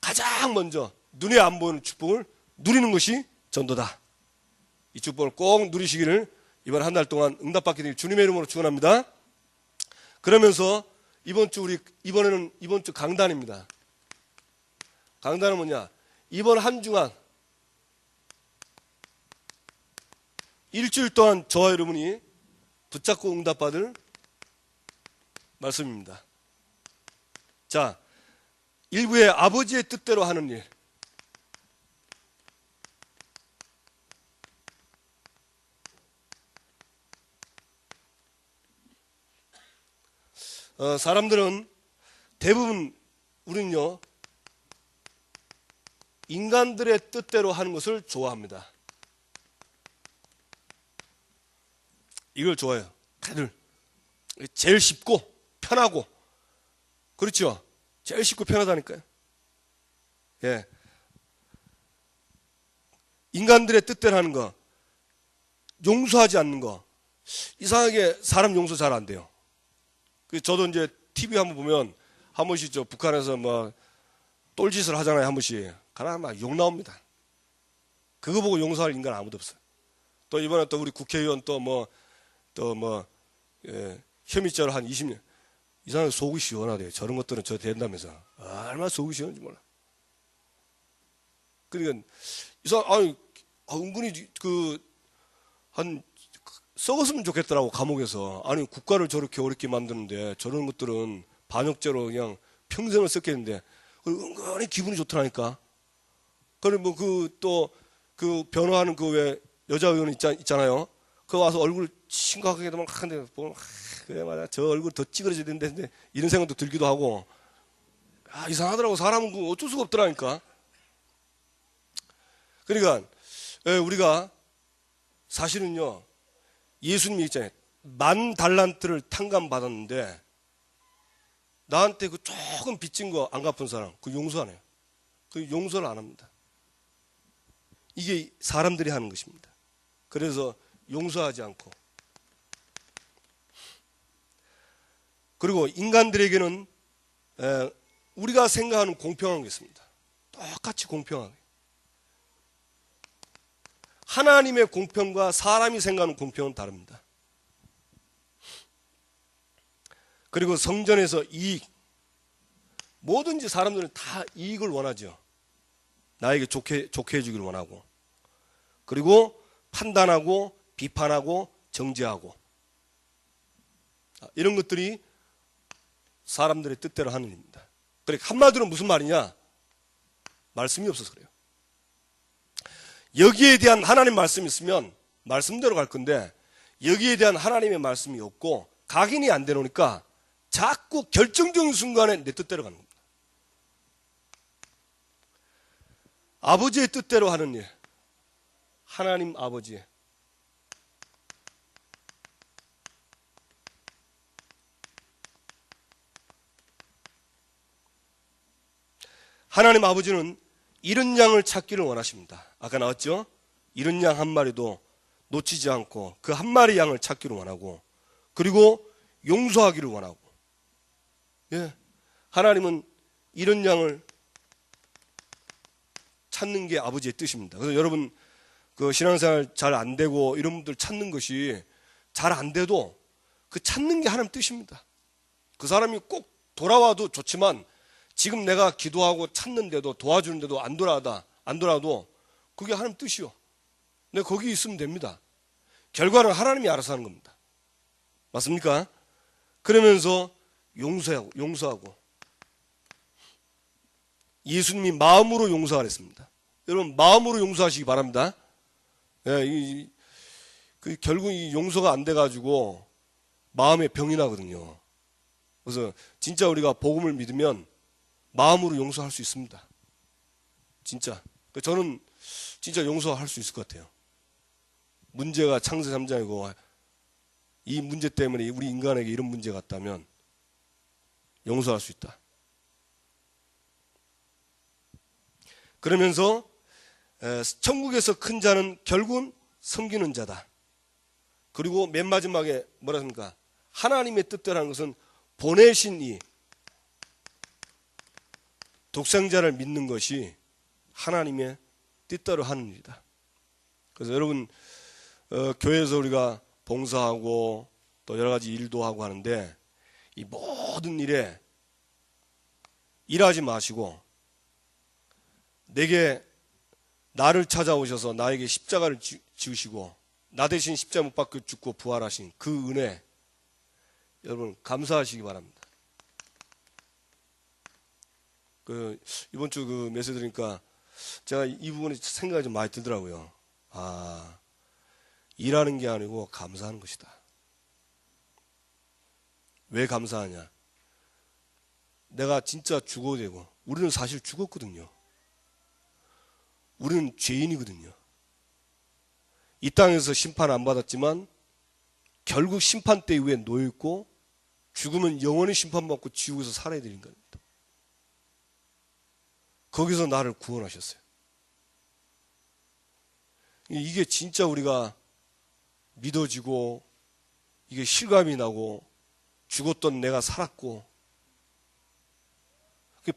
가장 먼저 눈에 안 보이는 축복을 누리는 것이 전도다. 이 축복을 꼭 누리시기를 이번 한 달 동안 응답받게 되길 주님의 이름으로 축원합니다. 그러면서 이번 주 강단입니다. 강단은 뭐냐? 이번 한 주간 일주일 동안 저와 여러분이 붙잡고 응답받을 말씀입니다. 자, 1부의 아버지의 뜻대로 하는 일. 사람들은 대부분 우리는요 인간들의 뜻대로 하는 것을 좋아합니다. 이걸 좋아해요. 다들 제일 쉽고 편하고 그렇죠. 제일 쉽고 편하다니까요. 예, 인간들의 뜻대로 하는 거, 용서하지 않는 거, 이상하게 사람 용서 잘 안 돼요. 저도 이제 TV 한번 보면 한 번씩 저 북한에서 뭐 똘짓을 하잖아요. 한 번씩 가나 막 욕 나옵니다. 그거 보고 용서할 인간 아무도 없어요. 또 이번에 또 우리 국회의원 혐의죄로 한 20년 이상하게 속이 시원하대요. 저런 것들은 저 된다면서 얼마나 속이 시원한지 몰라. 그러니까 은근히 한 썩었으면 좋겠더라고 감옥에서. 아니 국가를 저렇게 어렵게 만드는데 저런 것들은 반역죄로 그냥 평생을 썩겠는데 은근히 기분이 좋더라니까. 그리고 그 변호하는 그 왜 여자 의원 있잖아요. 그 와서 얼굴 심각하게도 막 하는데 보면 그래 맞아 저 얼굴 더 찌그러져야 되는데 이런 생각도 들기도 하고 이상하더라고. 사람은 그 어쩔 수가 없더라니까. 그러니까 우리가 사실은요 예수님이 있잖아요. 10,000달란트를 탕감받았는데 나한테 그 조금 빚진 거 안 갚은 사람 그 용서 안 해요. 그 용서를 안 합니다. 이게 사람들이 하는 것입니다. 그래서 용서하지 않고, 그리고 인간들에게는 우리가 생각하는 공평한 게 있습니다. 똑같이 공평하게. 하나님의 공평과 사람이 생각하는 공평은 다릅니다. 그리고 성전에서 이익, 뭐든지 사람들은 다 이익을 원하죠. 나에게 좋게 해주기를 원하고, 그리고 판단하고 비판하고 정죄하고, 이런 것들이 사람들의 뜻대로 하는 일입니다. 그러니까 한마디로 무슨 말이냐? 말씀이 없어서 그래요. 여기에 대한 하나님 말씀이 있으면 말씀대로 갈 건데 여기에 대한 하나님의 말씀이 없고 각인이 안 되놓으니까 자꾸 결정적인 순간에 내 뜻대로 가는 겁니다. 아버지의 뜻대로 하는 일, 하나님 아버지. 하나님 아버지는 잃은 양을 찾기를 원하십니다. 아까 나왔죠? 잃은 양 한 마리도 놓치지 않고 그 한 마리 양을 찾기를 원하고, 그리고 용서하기를 원하고. 예, 하나님은 잃은 양을 찾는 게 아버지의 뜻입니다. 그래서 여러분 그 신앙생활 잘 안 되고 이런 분들 찾는 것이 잘 안 돼도 그 찾는 게 하나님 뜻입니다. 그 사람이 꼭 돌아와도 좋지만 지금 내가 기도하고 찾는데도 도와주는데도 안 돌아도 그게 하나님 뜻이요. 내가 거기 있으면 됩니다. 결과는 하나님이 알아서 하는 겁니다. 맞습니까? 그러면서 용서하고 예수님이 마음으로 용서하랬습니다. 여러분 마음으로 용서하시기 바랍니다. 예, 결국 이 용서가 안 돼가지고 마음에 병이 나거든요. 그래서 진짜 우리가 복음을 믿으면 마음으로 용서할 수 있습니다. 진짜. 저는 진짜 용서할 수 있을 것 같아요. 문제가 창세 3장이고 이 문제 때문에 우리 인간에게 이런 문제가 왔다면 용서할 수 있다. 그러면서 천국에서 큰 자는 결국은 섬기는 자다. 그리고 맨 마지막에 뭐라 합니까? 하나님의 뜻대로 하는 것은 보내신 이 독생자를 믿는 것이 하나님의 뜻대로 하는 일이다. 그래서 여러분 교회에서 우리가 봉사하고 또 여러 가지 일도 하고 하는데 이 모든 일에 일하지 마시고 내게 나를 찾아오셔서 나에게 십자가를 지으시고 나 대신 십자가 못 박혀 죽고 부활하신 그 은혜 여러분 감사하시기 바랍니다. 이번 주 그 메시지 들으니까 제가 이 부분에 생각이 좀 많이 들더라고요. 일하는 게 아니고 감사하는 것이다. 왜 감사하냐? 내가 진짜 죽어도 되고 우리는 사실 죽었거든요. 우리는 죄인이거든요. 이 땅에서 심판 안 받았지만 결국 심판대 위에 놓여있고 죽으면 영원히 심판받고 지옥에서 살아야 되는 겁니다. 거기서 나를 구원하셨어요. 이게 진짜 우리가 믿어지고 이게 실감이 나고 죽었던 내가 살았고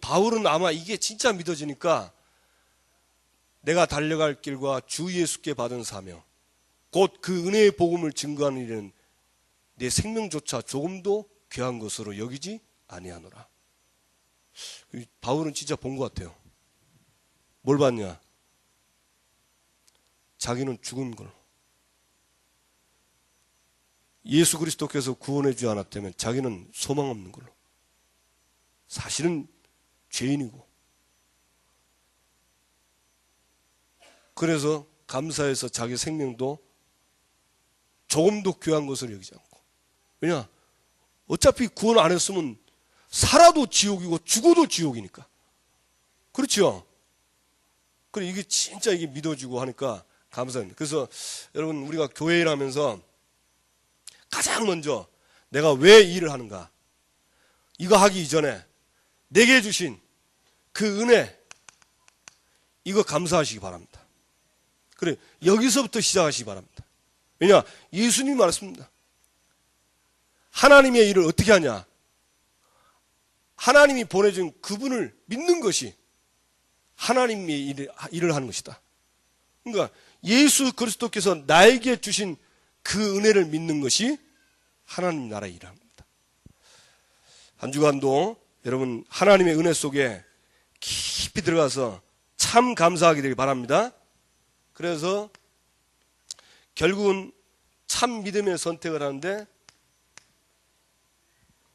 바울은 아마 이게 진짜 믿어지니까 내가 달려갈 길과 주 예수께 받은 사명 곧 그 은혜의 복음을 증거하는 일은 내 생명조차 조금도 귀한 것으로 여기지 아니하노라. 바울은 진짜 본 것 같아요. 뭘 봤냐? 자기는 죽은 걸로. 예수 그리스도께서 구원해 주지 않았다면 자기는 소망 없는 걸로. 사실은 죄인이고. 그래서 감사해서 자기 생명도 조금도 귀한 것을 여기지 않고. 왜냐? 어차피 구원 안 했으면 살아도 지옥이고 죽어도 지옥이니까. 그렇죠? 그래 이게 진짜 이게 믿어지고 하니까 감사합니다. 그래서 여러분 우리가 교회 일하면서 가장 먼저 내가 왜 일을 하는가? 이거 하기 이전에 내게 주신 그 은혜 이거 감사하시기 바랍니다. 그래 여기서부터 시작하시기 바랍니다. 왜냐? 예수님이 말했습니다. 하나님의 일을 어떻게 하냐? 하나님이 보내준 그분을 믿는 것이 하나님의 일을 하는 것이다. 그러니까 예수 그리스도께서 나에게 주신 그 은혜를 믿는 것이 하나님 나라의 일을 합니다. 한 주간도 여러분 하나님의 은혜 속에 깊이 들어가서 참 감사하게 되길 바랍니다. 그래서 결국은 참 믿음의 선택을 하는데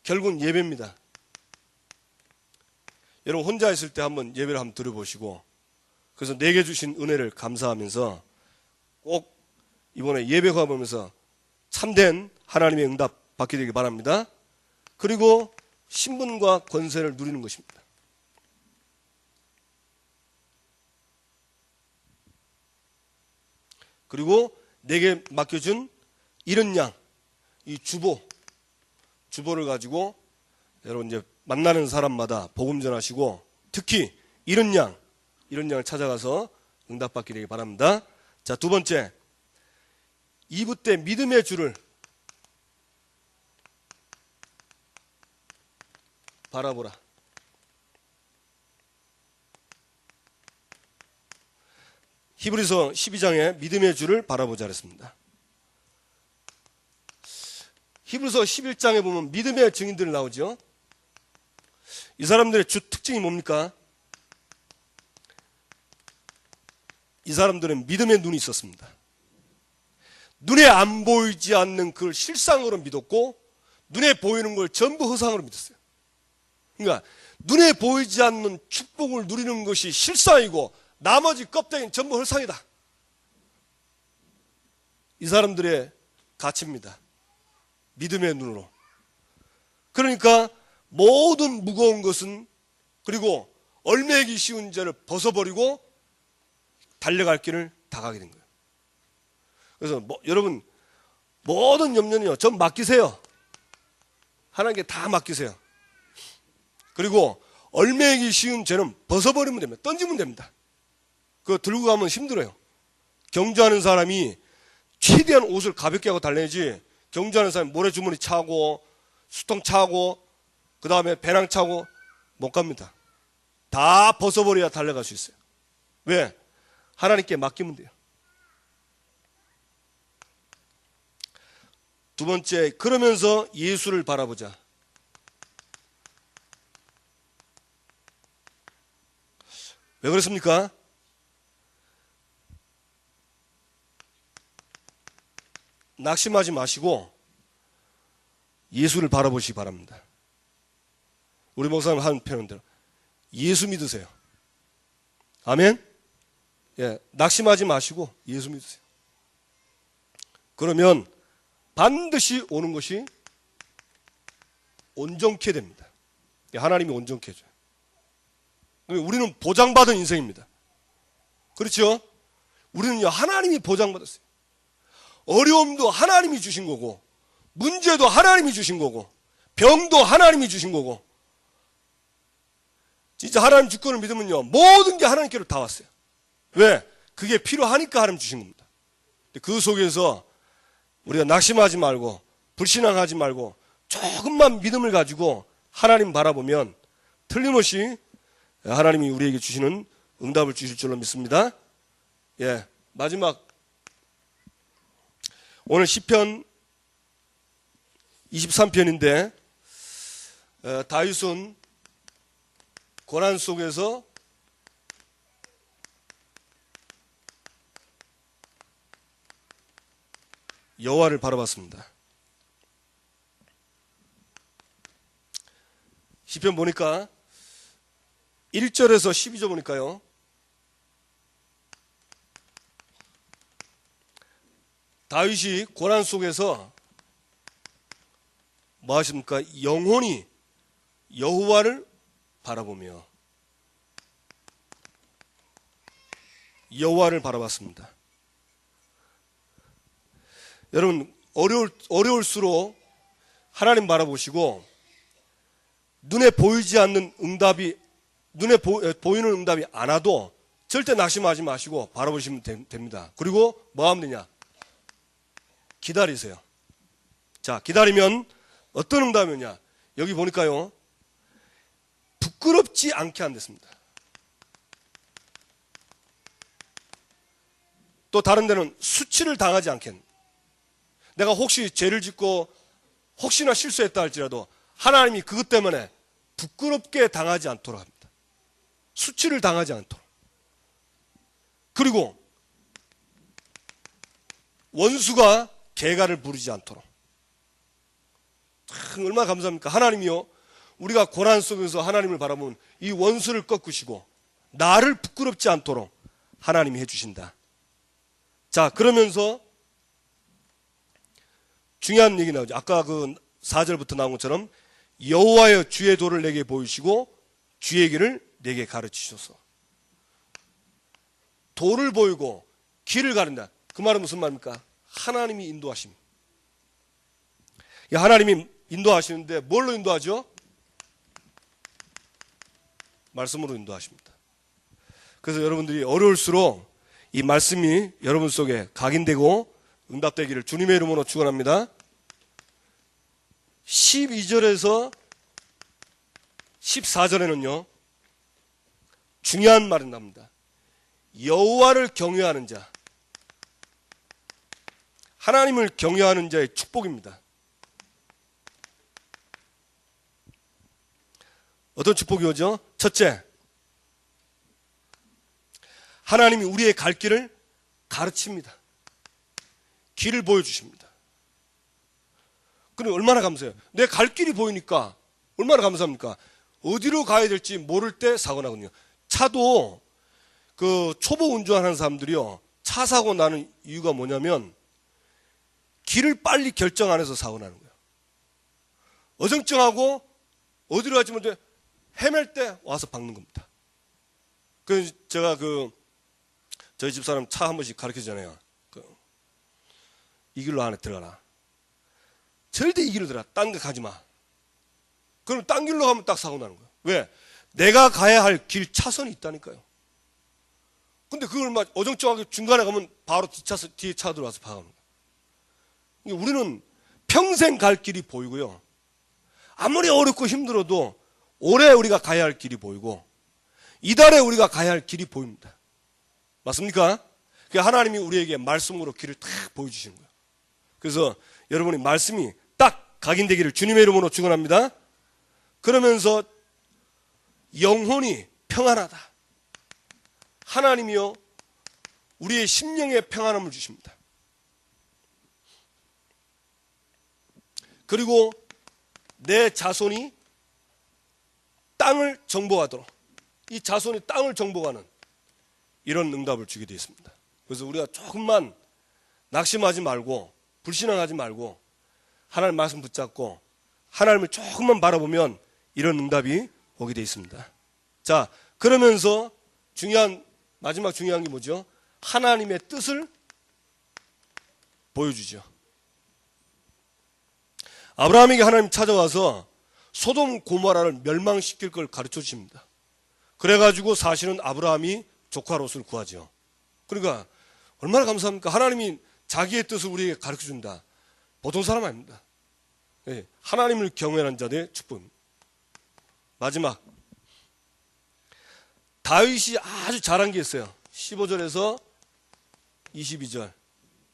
결국은 예배입니다. 여러분 혼자 있을 때 한번 예배를 한번 들어보시고 그래서 내게 주신 은혜를 감사하면서 꼭 이번에 예배 가보면서 참된 하나님의 응답 받게 되길 바랍니다. 그리고 신분과 권세를 누리는 것입니다. 그리고 내게 맡겨준 이런 양, 이 주보를 가지고 여러분 이제 만나는 사람마다 복음 전하시고 특히 이런 양을 찾아가서 응답받게 되길 바랍니다. 자, 두 번째 2부 때 믿음의 주를 바라보라. 히브리서 12장에 믿음의 주를 바라보자 그랬습니다. 히브리서 11장에 보면 믿음의 증인들 나오죠. 이 사람들의 주 특징이 뭡니까? 이 사람들은 믿음의 눈이 있었습니다. 눈에 안 보이지 않는 그걸 실상으로 믿었고 눈에 보이는 걸 전부 허상으로 믿었어요. 그러니까 눈에 보이지 않는 축복을 누리는 것이 실상이고 나머지 껍데기는 전부 헐상이다. 이 사람들의 가치입니다. 믿음의 눈으로. 그러니까 모든 무거운 것은 그리고 얼매기 쉬운 죄를 벗어버리고 달려갈 길을 다 가게 된 거예요. 그래서 여러분 모든 염려는요 전 맡기세요. 하나님께 다 맡기세요. 그리고 얼매기 쉬운 죄는 벗어버리면 됩니다. 던지면 됩니다. 그거 들고 가면 힘들어요. 경주하는 사람이 최대한 옷을 가볍게 하고 달려야지, 경주하는 사람이 모래주머니 차고 수통 차고 그 다음에 배낭 차고 못 갑니다. 다 벗어버려야 달려갈 수 있어요. 왜? 하나님께 맡기면 돼요. 두 번째, 그러면서 예수를 바라보자. 왜 그렇습니까? 낙심하지 마시고 예수를 바라보시기 바랍니다. 우리 목사님 하는 표현대로 예수 믿으세요. 아멘? 예, 낙심하지 마시고 예수 믿으세요. 그러면 반드시 오는 것이 온전케 됩니다. 하나님이 온전케 해줘요. 우리는 보장받은 인생입니다. 그렇죠? 우리는요, 하나님이 보장받았어요. 어려움도 하나님이 주신 거고, 문제도 하나님이 주신 거고, 병도 하나님이 주신 거고, 진짜 하나님 주권을 믿으면요, 모든 게 하나님께로 다 왔어요. 왜? 그게 필요하니까 하나님 주신 겁니다. 그 속에서 우리가 낙심하지 말고 불신앙하지 말고 조금만 믿음을 가지고 하나님 바라보면 틀림없이 하나님이 우리에게 주시는 응답을 주실 줄로 믿습니다. 예, 마지막 오늘 시편 23편인데 다윗은 고난 속에서 여호와를 바라봤습니다. 시편 보니까 1절에서 12절 보니까요, 다윗이 고난 속에서 뭐 하십니까? 영혼이 여호와를 바라보며 여호와를 바라봤습니다. 여러분, 어려울수록 하나님 바라보시고 눈에 보이지 않는 응답이, 눈에 보이는 응답이 안 와도 절대 낙심하지 마시고 바라보시면 됩니다. 그리고 뭐 하면 되냐? 기다리세요. 자, 기다리면 어떤 응답이 오냐? 여기 보니까요, 부끄럽지 않게 한댔습니다. 또 다른 데는 수치를 당하지 않게. 내가 혹시 죄를 짓고 혹시나 실수했다 할지라도 하나님이 그것 때문에 부끄럽게 당하지 않도록 합니다. 수치를 당하지 않도록. 그리고 원수가 개가를 부르지 않도록. 참 얼마나 감사합니까? 하나님이요, 우리가 고난 속에서 하나님을 바라보면 이 원수를 꺾으시고 나를 부끄럽지 않도록 하나님이 해주신다. 자, 그러면서 중요한 얘기 나오죠. 아까 그 4절부터 나온 것처럼 여호와여 주의 도를 내게 보이시고 주의 길을 내게 가르치소서. 도를 보이고 길을 가른다. 그 말은 무슨 말입니까? 하나님이 인도하심. 하나님이 인도하시는데 뭘로 인도하죠? 말씀으로 인도하십니다. 그래서 여러분들이 어려울수록 이 말씀이 여러분 속에 각인되고 응답되기를 주님의 이름으로 축원합니다. 12절에서 14절에는요, 중요한 말이 나옵니다. 여호와를 경외하는 자, 하나님을 경외하는 자의 축복입니다. 어떤 축복이 오죠? 첫째, 하나님이 우리의 갈 길을 가르칩니다. 길을 보여주십니다. 그럼 얼마나 감사해요. 내 갈 길이 보이니까 얼마나 감사합니까? 어디로 가야 될지 모를 때 사고 나거든요. 차도 그 초보 운전하는 사람들이요, 차 사고 나는 이유가 뭐냐면 길을 빨리 결정 안 해서 사고 나는 거예요. 어정쩡하고 어디로 갈지 모르는데 헤맬 때 와서 박는 겁니다. 그 제가 저희 집사람 차 한 번씩 가르쳐 주잖아요. 이 길로 안에 들어가라. 절대 이 길로 들어가. 딴 데 가지 마. 그럼 딴 길로 가면 딱 사고 나는 거예요. 왜? 내가 가야 할 길 차선이 있다니까요. 근데 그걸 막 어정쩡하게 중간에 가면 바로 뒤에 차 들어와서 박아옵니다. 우리는 평생 갈 길이 보이고요. 아무리 어렵고 힘들어도 올해 우리가 가야 할 길이 보이고 이달에 우리가 가야 할 길이 보입니다. 맞습니까? 하나님이 우리에게 말씀으로 길을 딱 보여주시는 거예요. 그래서 여러분이 말씀이 딱 각인되기를 주님의 이름으로 축원합니다. 그러면서 영혼이 평안하다. 하나님이요 우리의 심령에 평안함을 주십니다. 그리고 내 자손이 땅을 정복하도록, 이 자손이 땅을 정복하는 이런 응답을 주게 되어 있습니다. 그래서 우리가 조금만 낙심하지 말고 불신앙하지 말고 하나님 말씀 붙잡고 하나님을 조금만 바라보면 이런 응답이 오게 되어 있습니다. 자, 그러면서 마지막 중요한 게 뭐죠? 하나님의 뜻을 보여주죠. 아브라함에게 하나님 찾아와서 소돔 고모라를 멸망시킬 걸 가르쳐 주십니다. 그래가지고 사실은 아브라함이 조카 롯을 구하죠. 그러니까 얼마나 감사합니까? 하나님이 자기의 뜻을 우리에게 가르쳐 준다. 보통 사람 아닙니다. 하나님을 경외하는 자들의 축복입니다. 마지막, 다윗이 아주 잘한 게 있어요. 15절에서 22절.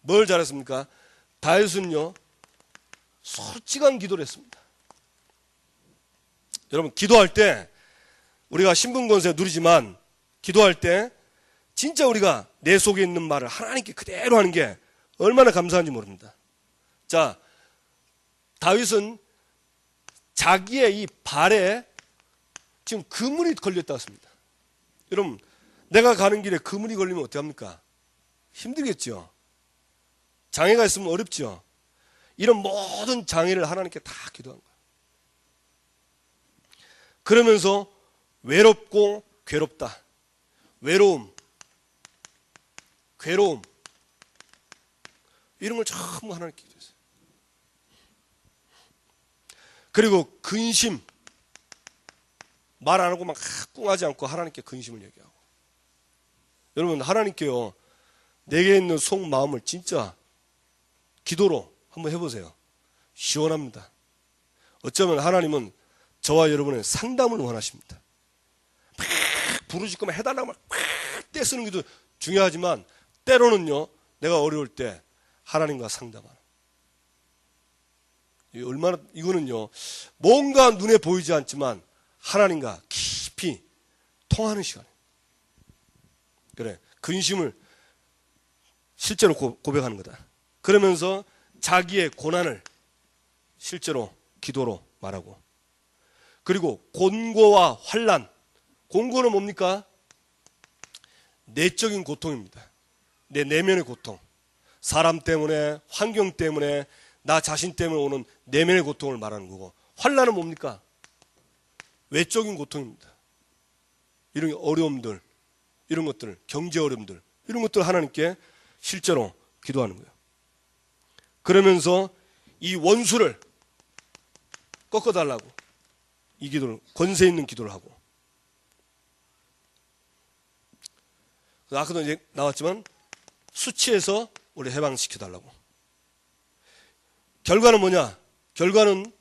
뭘 잘했습니까? 다윗은요 솔직한 기도를 했습니다. 여러분, 기도할 때 우리가 신분권세 누리지만 기도할 때 진짜 우리가 내 속에 있는 말을 하나님께 그대로 하는 게 얼마나 감사한지 모릅니다. 자, 다윗은 자기의 이 발에 지금 그물이 걸렸다 했습니다. 여러분, 내가 가는 길에 그물이 걸리면 어떡합니까? 힘들겠죠. 장애가 있으면 어렵죠. 이런 모든 장애를 하나님께 다 기도한 거예요. 그러면서 외롭고 괴롭다. 외로움, 괴로움, 이런 걸 전부 하나님께 기도했어요. 그리고 근심, 말 안 하고 막 꿍하지 않고 하나님께 근심을 얘기하고. 여러분, 하나님께요 내게 있는 속마음을 진짜 기도로 한번 해보세요. 시원합니다. 어쩌면 하나님은 저와 여러분의 상담을 원하십니다. 막 부르짖고 해달라고 막 떼쓰는 것도 중요하지만 때로는요 내가 어려울 때 하나님과 상담하는, 얼마나 이거는요 뭔가 눈에 보이지 않지만 하나님과 깊이 통하는 시간이에요. 그래, 근심을 실제로 고백하는 거다. 그러면서 자기의 고난을 실제로 기도로 말하고, 그리고 곤고와 환난. 곤고는 뭡니까? 내적인 고통입니다. 내 내면의 고통. 사람 때문에, 환경 때문에, 나 자신 때문에 오는 내면의 고통을 말하는 거고, 환난은 뭡니까? 외적인 고통입니다. 이런 어려움들, 이런 것들, 경제 어려움들, 이런 것들 하나님께 실제로 기도하는 거예요. 그러면서 이 원수를 꺾어달라고 이 기도를, 권세 있는 기도를 하고, 아까도 이제 나왔지만 수치에서 우리 해방시켜달라고. 결과는 뭐냐? 결과는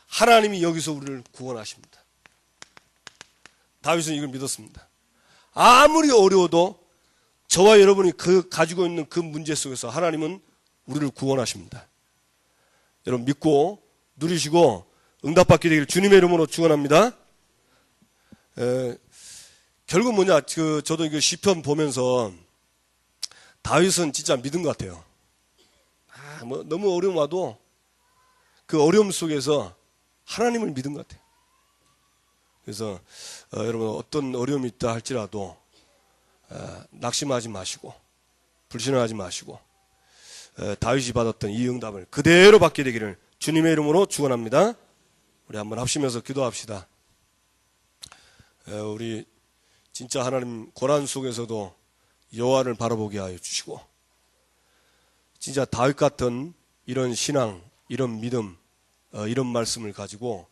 하나님이 여기서 우리를 구원하십니다. 다윗은 이걸 믿었습니다. 아무리 어려워도 저와 여러분이 가지고 있는 그 문제 속에서 하나님은 우리를 구원하십니다. 여러분 믿고 누리시고 응답받게 되기를 주님의 이름으로 축원합니다. 결국 뭐냐? 저도 이거 시편 보면서 다윗은 진짜 믿은 것 같아요. 너무 어려움 와도 그 어려움 속에서 하나님을 믿은 것 같아요. 그래서 여러분 어떤 어려움이 있다 할지라도 낙심하지 마시고 불신하지 마시고 다윗이 받았던 이 응답을 그대로 받게 되기를 주님의 이름으로 축원합니다. 우리 한번 합심해서 기도합시다. 우리 진짜 하나님 고난 속에서도 여호와를 바라보게 하여 주시고, 진짜 다윗 같은 이런 신앙, 이런 믿음, 이런 말씀을 가지고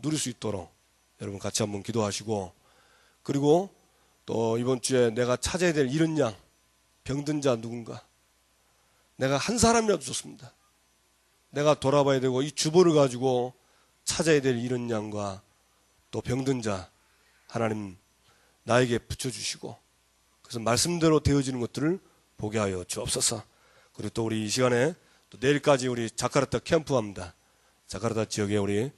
누릴 수 있도록 여러분 같이 한번 기도하시고, 그리고 또 이번 주에 내가 찾아야 될 잃은 양, 병든 자 누군가, 내가 한 사람이라도 좋습니다. 내가 돌아봐야 되고 이 주보를 가지고 찾아야 될 잃은 양과 또 병든 자 하나님 나에게 붙여주시고, 그래서 말씀대로 되어지는 것들을 보게 하여 주옵소서. 그리고 또 우리 이 시간에 또 내일까지 우리 자카르타 캠프합니다. 자카르타 지역에 우리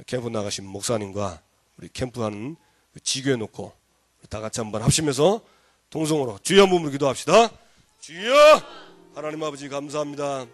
캠프 나가신 목사님과 우리 캠프하는 지교해 놓고 다 같이 한번 합심해서 동성으로 주여 한 번으로 기도합시다. 주여! 하나님 아버지 감사합니다.